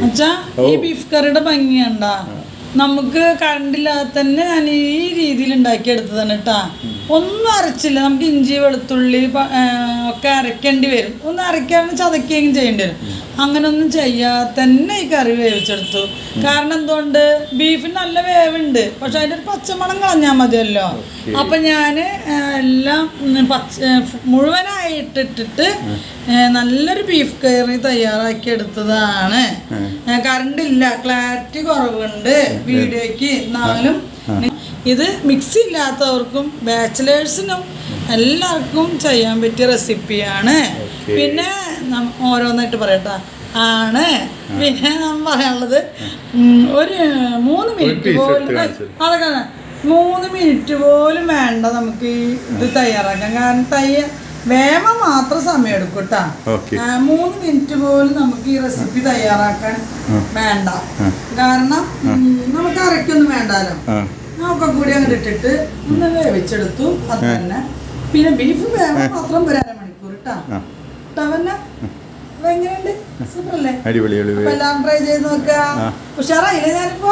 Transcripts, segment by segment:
അച്ഛാ ഈ ബീഫ് കറിയുടെ ഭംഗിയുണ്ടാ നമുക്ക് കറണ്ടില്ലാതെ തന്നെ ഞാൻ ഈ രീതിയിൽ ഉണ്ടാക്കിയെടുത്തതാണ് കേട്ടാ. ഒന്നും അരച്ചില്ല, നമുക്ക് ഇഞ്ചി വെളുത്തുള്ളി ഒക്കെ അരക്കേണ്ടി വരും. ഒന്ന് അരയ്ക്കാനും ചതക്കുകയും ചെയ്യേണ്ടി വരും. അങ്ങനൊന്നും ചെയ്യാതെ തന്നെ ഈ കറി വേവിച്ചെടുത്തു. കാരണം എന്തുകൊണ്ട് ബീഫിന് നല്ല വേവുണ്ട്, പക്ഷെ അതിൻ്റെ ഒരു പച്ചമണം കളഞ്ഞാൽ മതിയല്ലോ. അപ്പം ഞാൻ എല്ലാം മുഴുവനായിട്ടിട്ടിട്ട് നല്ലൊരു ബീഫ് കറി തയ്യാറാക്കി എടുത്തതാണ്. കറണ്ടില്ല, ക്ലാരിറ്റി കുറവുണ്ട് വീഡിയോയ്ക്ക്. എന്നാലും ഇത് മിക്സി ഇല്ലാത്തവർക്കും ബാച്ചിലേഴ്സിനും എല്ലാവർക്കും ചെയ്യാൻ പറ്റിയ റെസിപ്പിയാണ്. പിന്നെ ഓരോന്നായിട്ട് പറയട്ടാ ആണ്. പിന്നെ നമ്മൾ പറയാനുള്ളത് ഒരു 3 മിനിറ്റ് പോലും, അതൊക്കെ 3 മിനിറ്റ് പോലും വേണ്ട നമുക്ക് ഇത് തയ്യാറാക്കാൻ. കാരണം വേമ മാത്രം സമയം എടുക്കും കേട്ടാ. 3 മിനിറ്റ് പോലും നമുക്ക് ഈ റെസിപ്പി തയ്യാറാക്കാൻ വേണ്ട. കാരണം നമുക്ക് അരക്കൊന്നും വേണ്ടാലോ. ഒക്കെ കൂടി അങ്ങോട്ട് ഇട്ടിട്ട് ഒന്ന് വേവിച്ചെടുത്തു. അത് തന്നെ. പിന്നെ ബീഫ് വേമ മാത്രം ഒരു അരമണിക്കൂർ കേട്ടാ. ടവന്നെ എങ്ങനെയുണ്ട്? സൂപ്പറല്ലേ? എല്ലാം ട്രൈ ചെയ്ത് നോക്കുക. ഉഷാറായില്ലേ? ഞാനിപ്പോ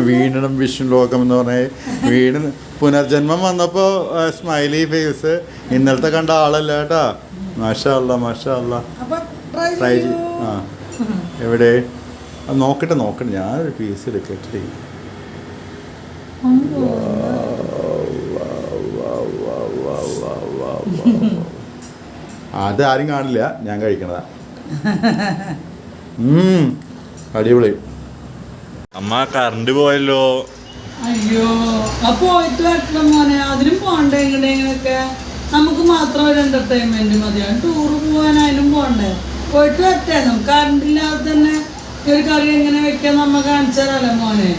വീണ്ടും വിഷ്ണു ലോകം എന്ന് പറഞ്ഞ വീണ്ടും പുനർജന്മം വന്നപ്പോ സ്മൈലി ഫേസ്. ഇന്നലത്തെ കണ്ട ആളല്ല കേട്ടാ. മാഷാ അല്ലാ. ട്രൈ എവിടെ നോക്കട്ടെ ഞാനൊരു പീസ് എടുക്കട്ടെ. അത് ആരും കാണില്ല, ഞാൻ കഴിക്കണതാ. അടിപൊളി. അമ്മ കറണ്ട് പോയല്ലോ. അയ്യോ, പോയിട്ട് വരണം മോനെ. അതിനും പോണ്ടേ എങ്ങനെയൊക്കെ. നമുക്ക് മാത്രം ഒരു എന്റർടൈൻമെന്റ് മതിയാണ്. ടൂറ് പോകാനായാലും പോണ്ടേ. പോയിട്ട് വരട്ടെ. നമുക്ക് കറണ്ട് ഇല്ലാതെ തന്നെ ഒരു കറി എങ്ങനെ വെക്കാൻ നമ്മ കാണിച്ചു തരാമല്ലോ മോനെ.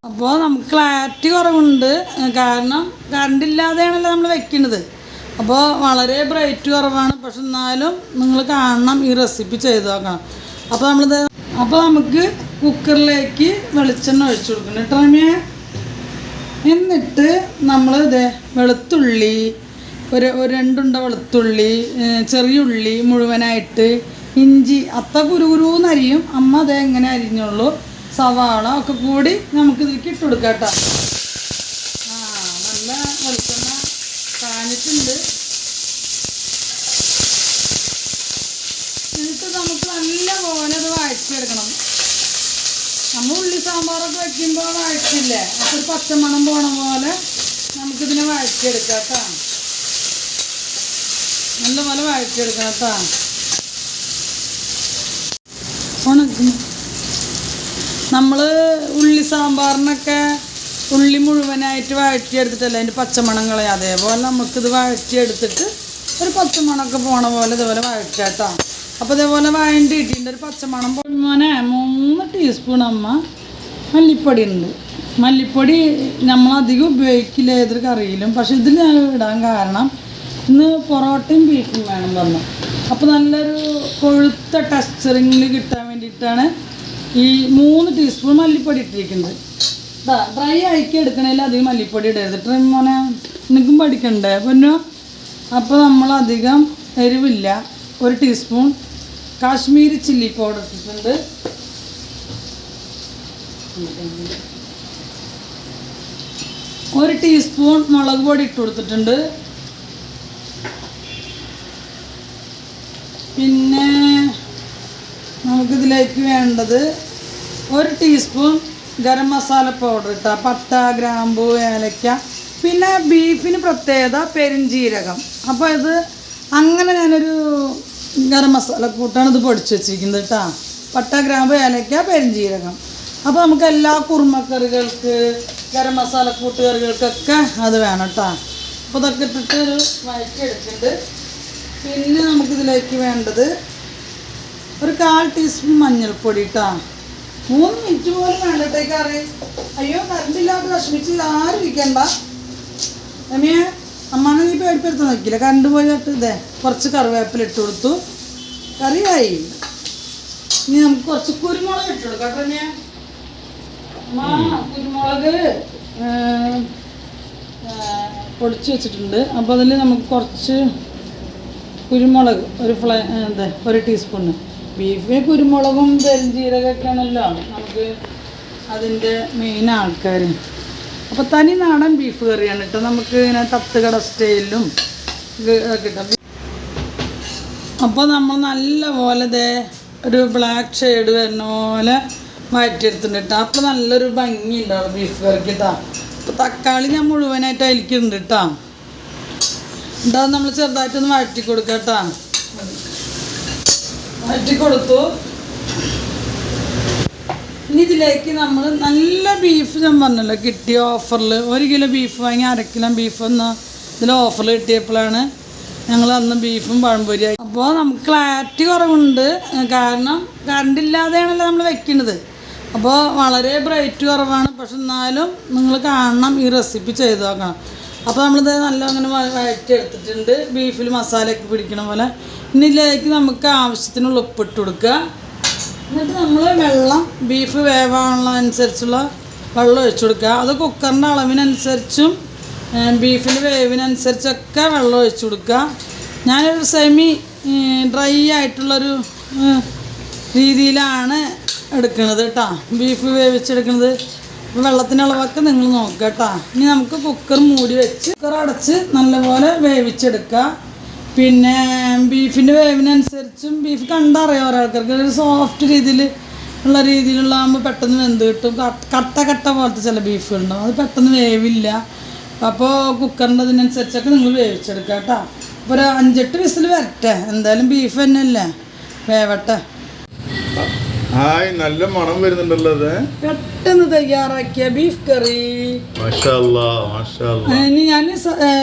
അപ്പോൾ നമുക്ക് ക്ലാരിറ്റി കുറവുണ്ട്, കാരണം കറണ്ട് ഇല്ലാതെയാണല്ലോ നമ്മൾ വെക്കുന്നത്. അപ്പോൾ വളരെ ബ്രൈറ്റ് കുറവാണ്. പക്ഷെ എന്നാലും നിങ്ങൾ കാണണം, ഈ റെസിപ്പി ചെയ്ത് നോക്കണം. അപ്പോൾ നമുക്ക് കുക്കറിലേക്ക് വെളിച്ചെണ്ണ ഒഴിച്ചു കൊടുക്കണം കേട്ടോ റമ്യ. എന്നിട്ട് നമ്മൾ വെളുത്തുള്ളി ഒരു 2 ഉണ്ട വെളുത്തുള്ളി, ചെറിയ ഉള്ളി മുഴുവനായിട്ട്, ഇഞ്ചി അത്ത കുരുകുരുന്നരിയും. അമ്മ എങ്ങനെ അരിഞ്ഞുള്ളൂ. സവാള ഒക്കെ കൂടി നമുക്ക് ഇതിലേക്ക് ഇട്ട് കൊടുക്കാം കേട്ടോ. നല്ല വെളിച്ചെണ്ണ കാഞ്ഞിട്ടുണ്ട്. എന്നിട്ട് നമുക്ക് നല്ല പോലെ അത് വഴറ്റിയെടുക്കണം. നമ്മൾ ഉള്ളി സാമ്പാറൊക്കെ വയ്ക്കുമ്പോൾ വഴറ്റില്ലേ, അപ്പോൾ ഒരു പച്ചമണം പോണ പോലെ നമുക്കിതിനെ വഴറ്റിയെടുക്കാം കേട്ടോ. നല്ലപോലെ വഴറ്റിയെടുക്കണം കേട്ടോ. നമ്മൾ ഉള്ളി സാമ്പാറിനൊക്കെ ഉള്ളി മുഴുവനായിട്ട് വഴറ്റിയെടുത്തിട്ടല്ലേ അതിൻ്റെ പച്ചമണം കളയാം. അതേപോലെ നമുക്കിത് വഴറ്റിയെടുത്തിട്ട് ഒരു പച്ചമണമൊക്കെ പോണ പോലെ ഇതുപോലെ വഴറ്റാം കേട്ടോ. അപ്പോൾ ഇതേപോലെ വഴണ്ടിയിട്ടിൻ്റെ ഒരു പച്ചമണം മോനെ 3 ടീസ്പൂൺ അമ്മ മല്ലിപ്പൊടി ഉണ്ട്. മല്ലിപ്പൊടി നമ്മളധികം ഉപയോഗിക്കില്ല ഏതൊരു കറിയിലും. പക്ഷെ ഇതിൽ ഞാൻ ഇടാൻ കാരണം ഇന്ന് പൊറോട്ടയും ബീഫും വേണം പറഞ്ഞു. അപ്പോൾ നല്ലൊരു കൊഴുത്ത ടെക്സ്ചറിങ്ങിൽ കിട്ടാൻ വേണ്ടിയിട്ടാണ് ഈ 3 ടീസ്പൂൺ മല്ലിപ്പൊടി ഇട്ടിരിക്കുന്നത്. ഡ്രൈ ആക്കി എടുക്കണേൽ അധികം മല്ലിപ്പൊടി ഇടരുത്. മോനെ നിനക്കും പഠിക്കണ്ടേ പൊന്നോ. അപ്പോൾ നമ്മളധികം എരിവില്ല. 1 ടീസ്പൂൺ കാശ്മീരി ചില്ലി പൗഡർ ഇട്ടിട്ടുണ്ട്. 1 ടീസ്പൂൺ മുളക് പൊടി ഇട്ട് കൊടുത്തിട്ടുണ്ട്. പിന്നെ നമുക്കിതിലേക്ക് വേണ്ടത് 1 ടീസ്പൂൺ ഗരം മസാല പൗഡർ ഇട്ടാൽ പട്ട, ഗ്രാമ്പൂ, ഏലക്ക. പിന്നെ ബീഫിന് പ്രത്യേകത പെരുംജീരകം. അപ്പോൾ ഇത് അങ്ങനെ ഞാനൊരു ഗരം മസാല കൂട്ടാണ് ഇത് പൊടിച്ച് വെച്ചിരിക്കുന്നത് കേട്ടോ. പട്ട, ഗ്രാമ്പൂ, ഏലക്ക, പെരുംജീരകം. അപ്പോൾ നമുക്ക് എല്ലാ കുറുമക്കറികൾക്ക്, ഗരം മസാല കൂട്ടുകറികൾക്കൊക്കെ അത് വേണം കേട്ടോ. അപ്പോൾ ഇതൊക്കെ ഇട്ടിട്ട് ഒരു വഴറ്റി എടുക്കുന്നുണ്ട്. പിന്നെ നമുക്കിതിലേക്ക് വേണ്ടത് ഒരു 1/4 ടീസ്പൂൺ മഞ്ഞൾപ്പൊടി കേട്ടോ. 3 മിനിറ്റ് പോലും വേണ്ടട്ടെ കറി. അയ്യോ, കറണ്ടില്ലാതെ വിഷമിച്ച് ആരും ഇരിക്കണ്ട രമ്യ. അമ്മാനെ നീ പേടിപ്പെടുത്താൻ നോക്കിയില്ല. കറണ്ട് പോയിട്ട് കുറച്ച് കറിവേപ്പില ഇട്ട് കൊടുത്തു. കറിയായി. ഇനി നമുക്ക് കുറച്ച് കുരുമുളക് ഇട്ട് കൊടുക്കാം രമ്യ. കുരുമുളക് പൊടിച്ച് വെച്ചിട്ടുണ്ട്. അപ്പോൾ അതിൽ നമുക്ക് കുറച്ച് കുരുമുളക് ഒരു ടീസ്പൂണ്. ബീഫ് കുരുമുളകും പെരുംജീരകമൊക്കെയാണല്ലോ നമുക്ക് അതിൻ്റെ മെയിൻ ആൾക്കാർ. അപ്പോൾ തനി നാടൻ ബീഫ് കറിയാണ് കേട്ടോ. നമുക്ക് ഇങ്ങനെ തട്ടുകട സ്റ്റൈലിലും കിട്ടും. അപ്പോൾ നമ്മൾ നല്ല പോലെ ഒരു ബ്ലാക്ക് ഷെയ്ഡ് വരുന്ന പോലെ വഴറ്റിയെടുത്തിട്ടുണ്ട് കേട്ടോ. അപ്പോൾ നല്ലൊരു ഭംഗി ഉണ്ടാവും ബീഫ് കറിക്ക് കേട്ടോ. അപ്പോൾ തക്കാളി ഞാൻ മുഴുവനായിട്ട് അയലിക്കുന്നുണ്ട് കേട്ടോ. ഉണ്ടാവും നമ്മൾ ചെറുതായിട്ടൊന്ന് വഴറ്റി കൊടുക്കുക കേട്ടോ. വഴറ്റി കൊടുത്തു. ഇനി ഇതിലേക്ക് നമ്മൾ നല്ല ബീഫ് ഞാൻ പറഞ്ഞല്ലോ കിട്ടിയ ഓഫറിൽ 1 കിലോ ബീഫ് വാങ്ങി 1/2 കിലോ ബീഫ് ഒന്ന് ഇതിൽ ഓഫറിൽ കിട്ടിയപ്പോഴാണ് ഞങ്ങൾ അന്ന് ബീഫും പഴംപൊരിയായി. അപ്പോൾ നമുക്ക് ക്ലാരിറ്റി കുറവുണ്ട്, കാരണം കറണ്ട് ഇല്ലാതെയാണല്ലോ നമ്മൾ വെക്കുന്നത്. അപ്പോൾ വളരെ ബ്രൈറ്റ് കുറവാണ്. പക്ഷെ എന്നാലും നിങ്ങൾ കാണണം, ഈ റെസിപ്പി ചെയ്ത് നോക്കണം. അപ്പോൾ നമ്മളിത് നല്ല അങ്ങനെ വഴറ്റി എടുത്തിട്ടുണ്ട്, ബീഫിൽ മസാലയൊക്കെ പിടിക്കണ പോലെ. ഇനി ഇതിലേക്ക് നമുക്ക് ആവശ്യത്തിനുള്ള ഉപ്പിട്ട് കൊടുക്കുക. എന്നിട്ട് നമ്മൾ വെള്ളം ബീഫ് വേവാനുള്ള അനുസരിച്ചുള്ള വെള്ളം ഒഴിച്ചു കൊടുക്കുക. അത് കുക്കറിൻ്റെ അളവിനനുസരിച്ചും ബീഫിൻ്റെ വേവിനനുസരിച്ചൊക്കെ വെള്ളം ഒഴിച്ചു കൊടുക്കുക. ഞാനൊരു സെമി ഡ്രൈ ആയിട്ടുള്ളൊരു രീതിയിലാണ് എടുക്കുന്നത് കേട്ടോ, ബീഫ് വേവിച്ചെടുക്കുന്നത്. അപ്പോൾ വെള്ളത്തിൻ്റെ അളവൊക്കെ നിങ്ങൾ നോക്കുക കേട്ടോ. ഇനി നമുക്ക് കുക്കർ മൂടി വെച്ച് കുക്കർ അടച്ച് നല്ലപോലെ വേവിച്ചെടുക്കുക. പിന്നെ ബീഫിൻ്റെ വേവിനനുസരിച്ചും ബീഫ് കണ്ടറിയാം ഒരാൾക്കാർക്ക് ഒരു സോഫ്റ്റ് രീതിയിലുള്ളതാകുമ്പോൾ പെട്ടെന്ന് വെന്ത് കിട്ടും. കട്ട പോലത്തെ ചില ബീഫുകളുണ്ടാവും, അത് പെട്ടെന്ന് വേവില്ല. അപ്പോൾ കുക്കറിൻ്റെ അതിനനുസരിച്ചൊക്കെ നിങ്ങൾ വേവിച്ചെടുക്കുക കേട്ടോ. അപ്പോൾ ഒരു 5-8 വിസിൽ വരട്ടെ, എന്തായാലും ബീഫ് തന്നെയല്ലേ, വേവട്ടെ. ഹായ്, നല്ല മണം വരുന്നുണ്ടല്ലോ. പെട്ടെന്ന് തയ്യാറാക്കിയ ബീഫ് കറി ഇനി ഞാൻ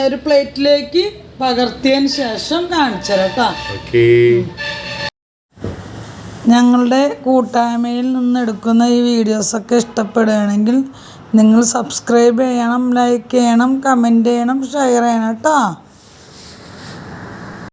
ഒരു പ്ലേറ്റിലേക്ക് പകർത്തിയതിന് ശേഷം കാണിച്ചു തരാം കേട്ടോ. ഞങ്ങളുടെ കൂട്ടായ്മയിൽ നിന്ന് എടുക്കുന്ന ഈ വീഡിയോസൊക്കെ ഇഷ്ടപ്പെടുകയാണെങ്കിൽ നിങ്ങൾ സബ്സ്ക്രൈബ് ചെയ്യണം, ലൈക്ക് ചെയ്യണം, കമൻറ്റ് ചെയ്യണം, ഷെയർ ചെയ്യണം കേട്ടോ.